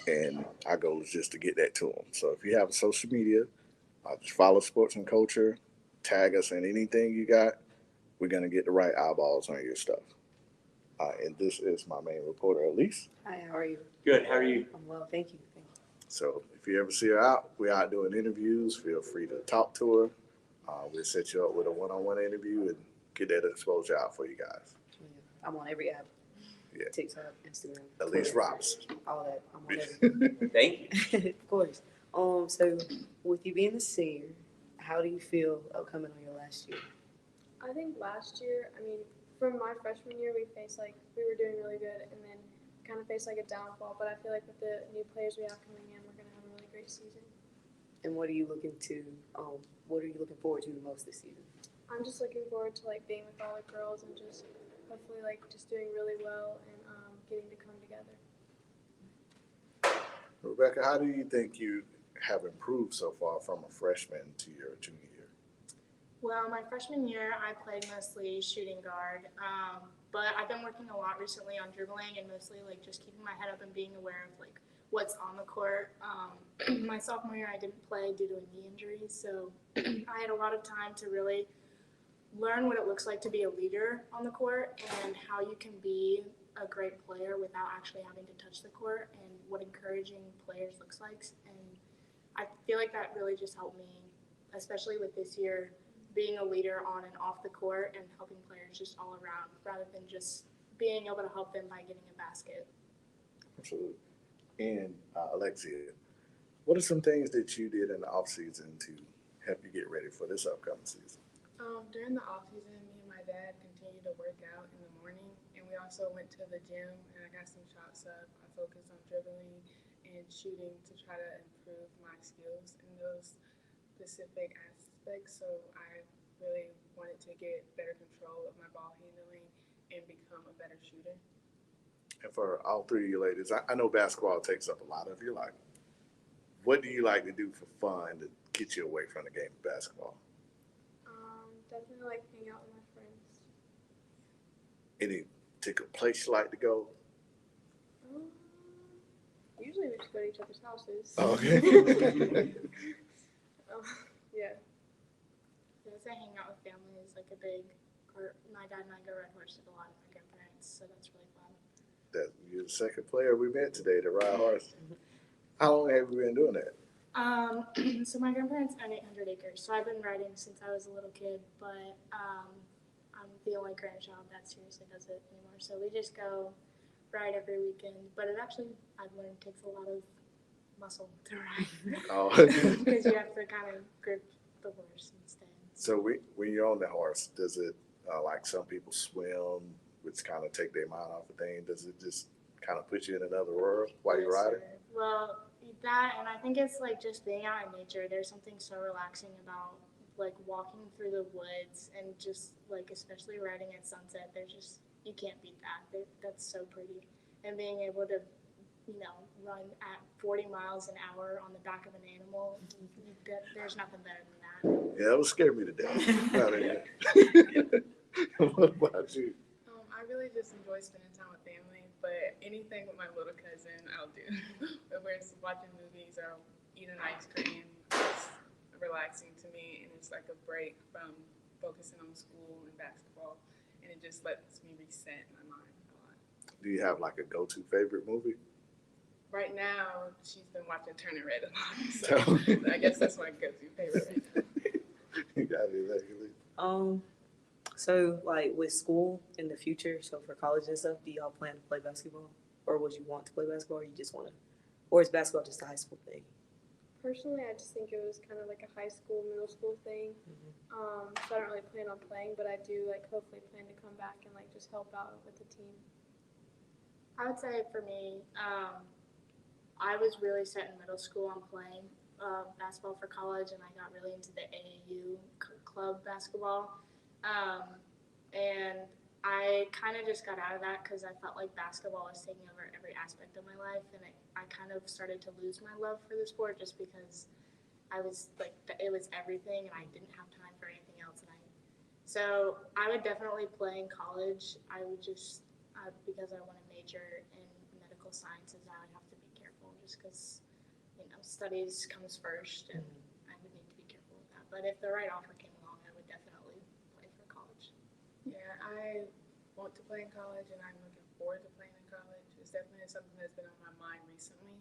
and our goal is just to get that to them. So if you have a social media, just follow Sports and Culture, tag us in anything you got. We're gonna get the right eyeballs on your stuff. And this is my main reporter, Elise. Hi, how are you? Good. How are you? I'm well, thank you. Thank you. So if you ever see her out, we're out doing interviews. Feel free to talk to her. We'll set you up with a one-on-one interview and get that exposure out for you guys. Yeah, I'm on every app. Yeah. TikTok, Instagram. Elise Twitter, Robinson. all that. I'm on everything. Thank you. Of course. So with you being a senior, how do you feel coming on your last year? I think last year, from my freshman year, we were doing really good, and then kind of faced like a downfall. But I feel like with the new players we have coming in, we're gonna have a really great season. And what are you looking forward to the most this season? I'm just looking forward to like being with all the girls and just hopefully like just doing really well and getting to come together. Rebecca, how do you think you have improved so far from a freshman to your junior year? Well, my freshman year, I played mostly shooting guard, but I've been working a lot recently on dribbling and mostly like just keeping my head up and being aware of like what's on the court. My sophomore year, I didn't play due to a knee injury, so I had a lot of time to really learn what it looks like to be a leader on the court and how you can be a great player without actually having to touch the court and what encouraging players looks like. And I feel like that really just helped me, especially with this year, being a leader on and off the court and helping players just all around rather than just being able to help them by getting a basket. Absolutely. And Alexia, what are some things that you did in the off season to help you get ready for this upcoming season? During the off season, me and my dad continued to work out in the morning, and we also went to the gym and I got some shots up. I focused on dribbling and shooting to try to improve my skills in those specific aspects. So I really wanted to get better control of my ball handling and become a better shooter. And for all three of you ladies, I know basketball takes up a lot of your life. What do you like to do for fun to get you away from the game of basketball? Definitely like hang out with my friends. Any particular place you like to go? Usually we just go to each other's houses. Okay. Yeah. I say hang out with family is like a big part. My dad and I go ride horses a lot with my grandparents, so that's really fun. You're the second player we met today to ride horse. How long have you been doing that? So my grandparents own 800 acres, so I've been riding since I was a little kid, but I'm the only grandchild that seriously does it anymore. So we just go ride every weekend, but it actually, I've learned, takes a lot of muscle to ride. Oh. Because you have to kind of grip the horse and stay. So when you're on the horse, does it, like some people swim, which kind of take their mind off the thing? Does it just kind of put you in another world while you're riding? Well, that, and I think it's like just being out in nature. There's something so relaxing about like walking through the woods and just like, especially riding at sunset. There's just, you can't beat that. That's so pretty. And being able to, run at 40 miles an hour on the back of an animal, there's nothing better than that. Yeah, that would scare me to death. What about you? I really just enjoy spending time with family, but anything with my little cousin, I'll do. Whether it's watching movies or eating ice cream, it's relaxing to me, and it's like a break from focusing on school and basketball, and it just lets me reset my mind a lot. Do you have like a go-to favorite movie? Right now, she's been watching Turning Red a lot, so I guess that's my go-to favorite right now. You got it, exactly. So like with school in the future, so for college and stuff, do y'all plan to play basketball, or would you want to play basketball, or you just want to, or is basketball just a high school thing? Personally, I just think it was kind of like a high school, middle school thing. So I don't really plan on playing, but I do like hopefully plan to come back and like just help out with the team. I would say for me, I was really set in middle school on playing basketball for college, and I got really into the AAU club basketball. And I kind of just got out of that because I felt like basketball was taking over every aspect of my life, and I kind of started to lose my love for the sport just because I was like, it was everything, and I didn't have time for anything else. So I would definitely play in college. I would just, because I want to major in medical sciences, I would have to be careful and just because, studies comes first, and I would need to be careful with that. But if the right offer came along, I would definitely play for college. Yeah, I want to play in college, and I'm looking forward to playing in college. It's definitely something that's been on my mind recently,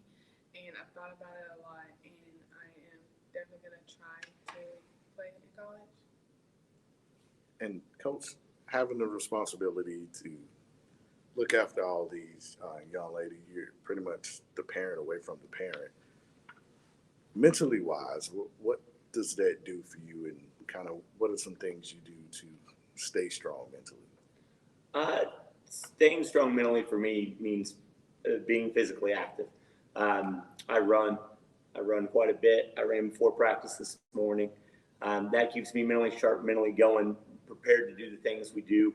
and I've thought about it a lot, and I am definitely going to try to play in college. And coach, having the responsibility to look after all these young ladies, you're pretty much the parent away from the parent. Mentally wise, what does that do for you, and kind of what are some things you do to stay strong mentally? Staying strong mentally for me means being physically active. I run quite a bit. I ran before practice this morning. That keeps me mentally sharp, mentally going, prepared to do the things we do.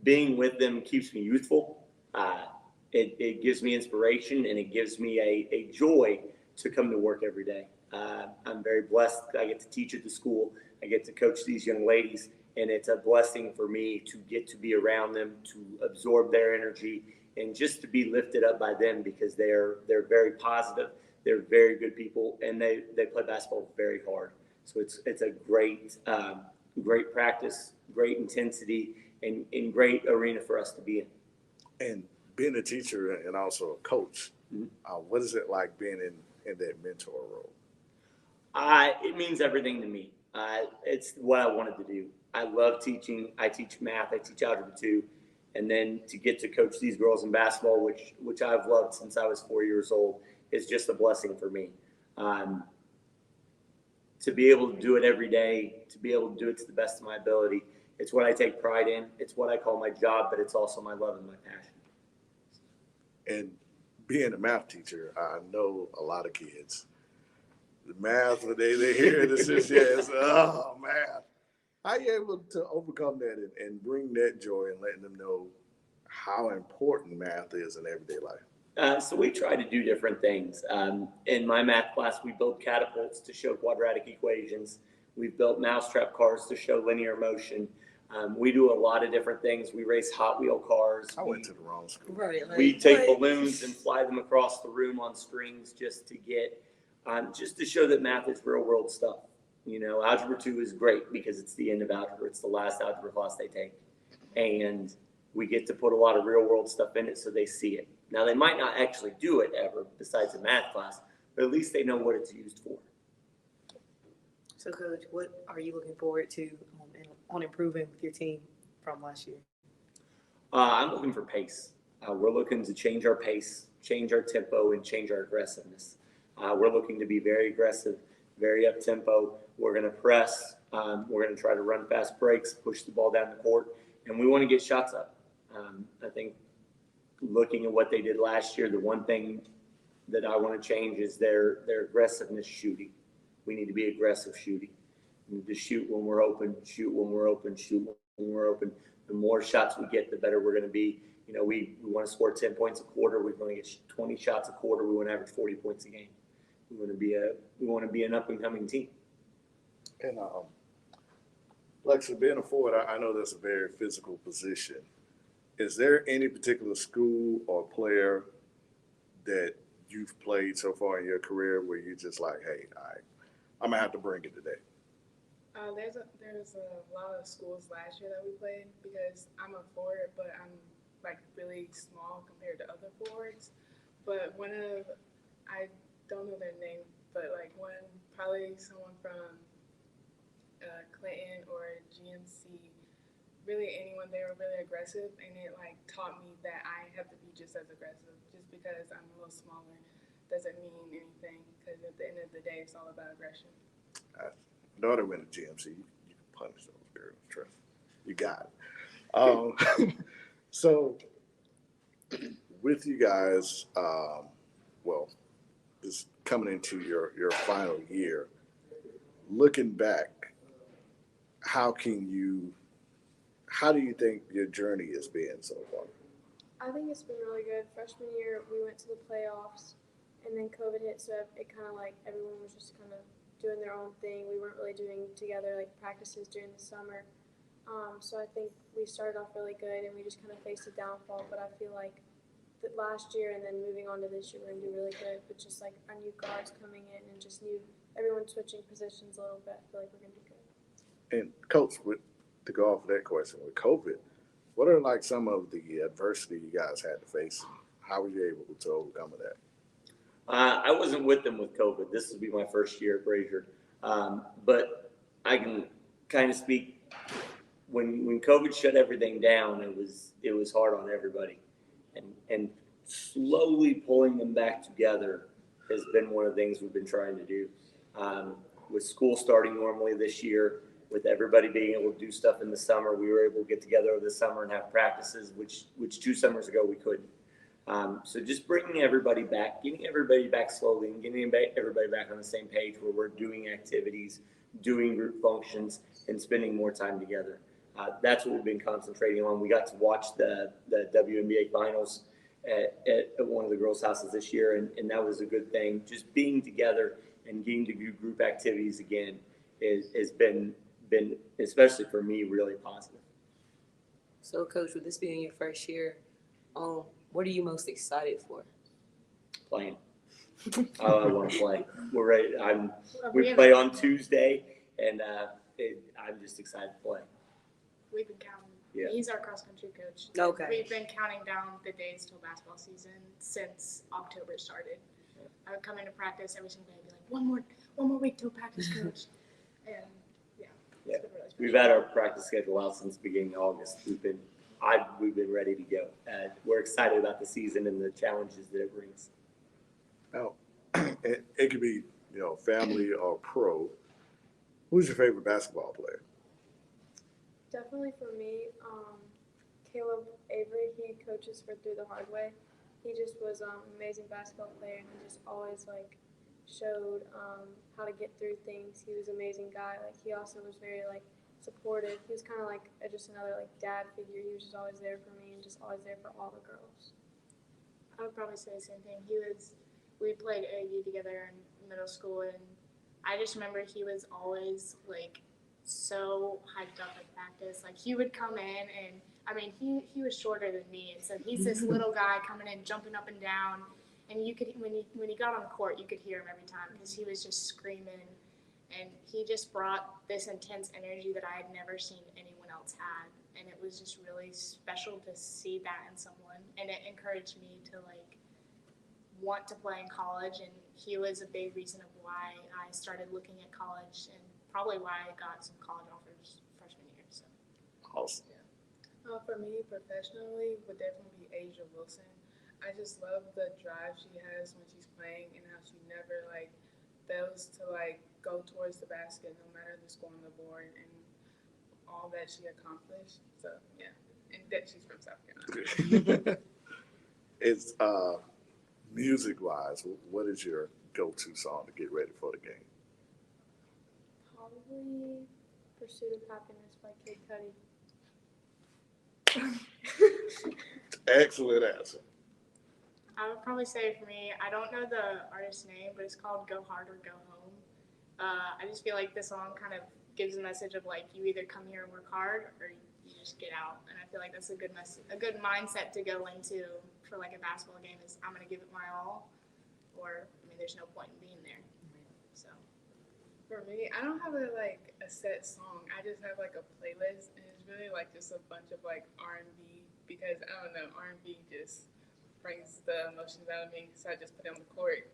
Being with them keeps me youthful. It gives me inspiration, and it gives me a joy to come to work every day. I'm very blessed. I get to teach at the school. I get to coach these young ladies, and it's a blessing for me to get to be around them, to absorb their energy, and just to be lifted up by them, because they're very positive. They're very good people, and they play basketball very hard. So it's a great practice, great intensity, and great arena for us to be in. And being a teacher and also a coach, Mhm. What is it like being in that mentor role? It means everything to me. It's what I wanted to do. I love teaching. I teach math. I teach algebra 2. And then to get to coach these girls in basketball, which I've loved since I was 4 years old, is just a blessing for me. To be able to do it every day, to be able to do it to the best of my ability, it's what I take pride in. It's what I call my job, but it's also my love and my passion. And being a math teacher, I know a lot of kids. The math, when they hear this, is oh, math. How are you able to overcome that and bring that joy and letting them know how important math is in everyday life? So we try to do different things. In my math class, we build catapults to show quadratic equations. We've built mousetrap cars to show linear motion. We do a lot of different things. We race Hot Wheel cars. I went to the wrong school. Right. Like, We take what? balloons and fly them across the room on strings just to get, just to show that math is real world stuff. Algebra 2 is great because it's the end of algebra. It's the last algebra class they take. And we get to put a lot of real world stuff in it so they see it. Now, they might not actually do it ever besides a math class, but at least they know what it's used for. So, Coach, what are you looking forward to on improving with your team from last year? I'm looking for pace. We're looking to change our pace, change our tempo, and change our aggressiveness. We're looking to be very aggressive, very up tempo. We're going to press. We're going to try to run fast breaks, push the ball down the court, and we want to get shots up. I think looking at what they did last year, the one thing that I want to change is their aggressiveness shooting. We need to be aggressive shooting. We need to shoot when we're open, shoot when we're open, shoot when we're open. The more shots we get, the better we're going to be. We want to score 10 points a quarter. We want to get 20 shots a quarter. We want to average 40 points a game. We want to be an up and coming team. And Lexa, being a forward, I know that's a very physical position. Is there any particular school or player that you've played so far in your career where you're just like, hey, I'm gonna have to bring it today? There's a lot of schools last year that we played because I'm a forward, but I'm like really small compared to other forwards. But I don't know their name, but probably someone from Clinton or GMC, really anyone, they were really aggressive, and it taught me that I have to be just as aggressive. Just because I'm a little smaller doesn't mean anything, because at the end of the day, it's all about aggression. My daughter went to GMC. You can punish those girls. Trust me. You got it. So with you guys, this coming into your final year, looking back, how do you think your journey has been so far? I think it's been really good. Freshman year, we went to the playoffs, and then COVID hit, so it kind of everyone was just kind of doing their own thing. We weren't really doing together practices during the summer. So I think we started off really good, and we just kind of faced a downfall. But I feel like last year and then moving on to this year, we're gonna do really good. But just like our new guards coming in and just everyone switching positions a little bit, I feel like we're gonna do good. And coach, to go off of that question with COVID, what are like some of the adversity you guys had to face? How were you able to overcome that? I wasn't with them with COVID. This will be my first year at Brashier. But I can kind of speak when COVID shut everything down, it was hard on everybody. And slowly pulling them back together has been one of the things we've been trying to do. With school starting normally this year, with everybody being able to do stuff in the summer, we were able to get together over the summer and have practices, which 2 summers ago we couldn't. So just bringing everybody back, getting everybody back slowly, and getting everybody back on the same page where we're doing activities, doing group functions, and spending more time together. That's what we've been concentrating on. We got to watch the WNBA finals at one of the girls' houses this year, and that was a good thing. Just being together and getting to do group activities again has been, especially for me, really positive. So, Coach, with this being your first year, what are you most excited for? Playing. I want to play. We're ready. We play on Tuesday, and I'm just excited to play. We've been counting. Yeah. He's our cross country coach. Okay. We've been counting down the days till basketball season since October started. I would come into practice every single day and be like, one more week till practice, coach. And yeah. Yeah. It's been really We've special. had our practice schedule out since the beginning of August. We've been ready to go. We're excited about the season and the challenges that it brings. Now, it could be, family or pro. Who's your favorite basketball player? Definitely for me, Caleb Avery, he coaches for Through the Hard Way. He just was an amazing basketball player, and he just always showed how to get through things. He was an amazing guy. He also was very supportive. He was kind of just another dad figure. He was just always there for me and just always there for all the girls. I would probably say the same thing. We played AAU together in middle school, and I just remember he was always so hyped up at practice. He would come in, and I mean he was shorter than me, and so he's this little guy coming in, jumping up and down, and you could when he got on the court, you could hear him every time because he was just screaming, and he just brought this intense energy that I had never seen anyone else had, and it was just really special to see that in someone, and it encouraged me to want to play in college, and he was a big reason of why I started looking at college and probably why I got some college offers freshman year. So. Awesome. For me, professionally, would definitely be Asia Wilson. I just love the drive she has when she's playing and how she never fails to go towards the basket no matter the score on the board and all that she accomplished. So yeah, and that she's from South Carolina. It's music-wise, what is your go-to song to get ready for the game? Probably Pursuit of Happiness by Kid Cudi. Excellent answer. I would probably say for me, I don't know the artist's name, but it's called Go Hard or Go Home. I just feel like the song kind of gives a message of you either come here and work hard or you just get out. And I feel like that's a good mindset to go into for a basketball game is I'm going to give it my all, or there's no point in being there. So For me, I don't have a set song. I just have a playlist, and it's really just a bunch of R&B because I don't know, R&B just brings the emotions out of me. So I just put it on the court.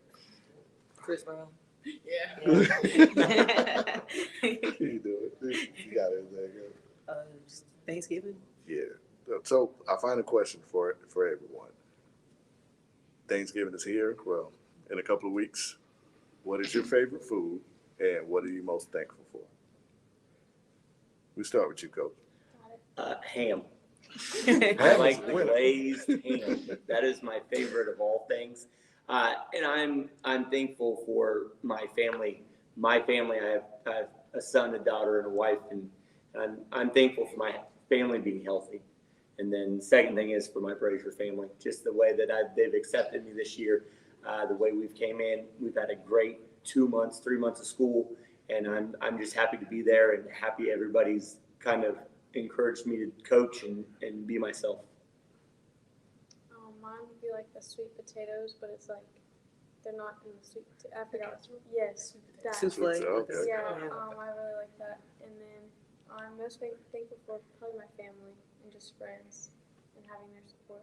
Chris Brown. Yeah. You do it. You got it. There. Thanksgiving. Yeah. So I find a question for everyone. Thanksgiving is here. Well, in a couple of weeks. What is your favorite food, and what are you most thankful for? We start with you, Coach. Ham. Ham I is like a winner. glazed ham. That is my favorite of all things. And I'm thankful for my family. My family, I have a son, a daughter, and a wife, and I'm thankful for my family being healthy. And then the second thing is for my Brashier family, just the way that they've accepted me this year, the way we've came in. We've had a great 3 months of school, and I'm just happy to be there and happy everybody's kind of encouraged me to coach and be myself. Mine would be like the sweet potatoes, but it's like they're not in the sweet. I forgot. Yes, that. Souffle. Okay. Yeah, Yeah. I really like that. And then I'm most thankful for probably my family and just friends and having their support.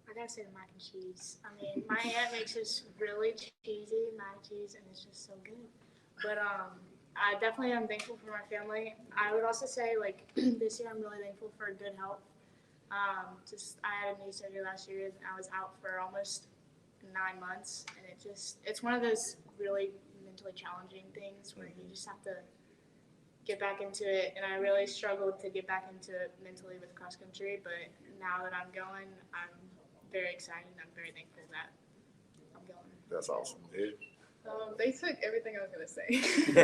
I gotta say the mac and cheese. I mean, my aunt makes this really cheesy mac and cheese, and it's just so good. But I definitely am thankful for my family. I would also say like this year I'm really thankful for good health. I had a knee surgery last year, and I was out for almost 9 months, and it's one of those really mentally challenging things where you just have to get back into it. And I really struggled to get back into it mentally with cross country, but now that I'm going, I'm very excited. I'm very thankful that I'm going. That's awesome. Yeah. They took everything I was gonna say,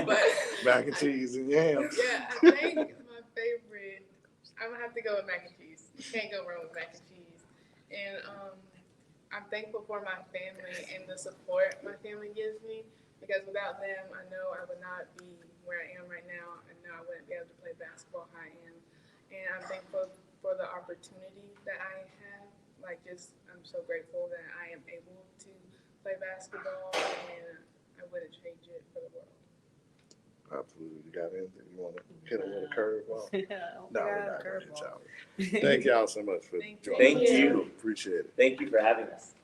but Mac and cheese and yams. yeah, I think my favorite. I'm gonna have to go with mac and cheese. You can't go wrong with mac and cheese. And I'm thankful for my family and the support my family gives me, because without them, I know I would not be where I am right now. I know I wouldn't be able to play basketball how I am. And I'm thankful for the opportunity that I have. I'm so grateful that I am able to play basketball, and I wouldn't change it for the world. Absolutely. You got anything you want to hit them with a curveball? Yeah, No, we're yeah, not going to hit curveball. y'all. Thank y'all so much for Thank you. joining Thank us. you. Appreciate it. Thank you for having us.